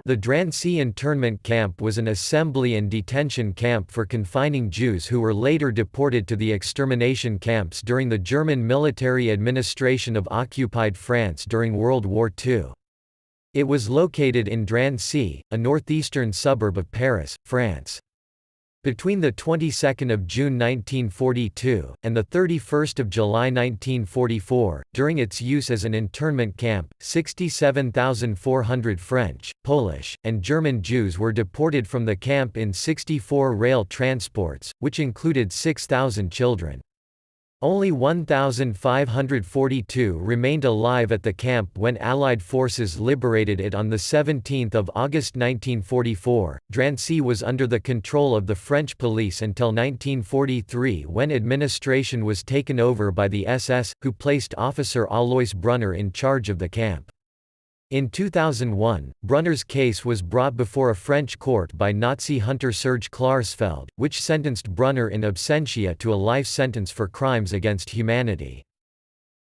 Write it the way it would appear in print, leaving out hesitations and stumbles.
The Drancy internment camp was an assembly and detention camp for confining Jews who were later deported to the extermination camps during the German military administration of occupied France during World War II. It was located in Drancy, a northeastern suburb of Paris, France. Between the 22nd of June 1942 and the 31st of July 1944, during its use as an internment camp, 67,400 French, Polish, and German Jews were deported from the camp in 64 rail transports, which included 6,000 children. Only 1,542 remained alive at the camp when Allied forces liberated it on 17 August 1944. Drancy was under the control of the French police until 1943, when administration was taken over by the SS, who placed Officer Alois Brunner in charge of the camp. In 2001, Brunner's case was brought before a French court by Nazi hunter Serge Klarsfeld, which sentenced Brunner in absentia to a life sentence for crimes against humanity.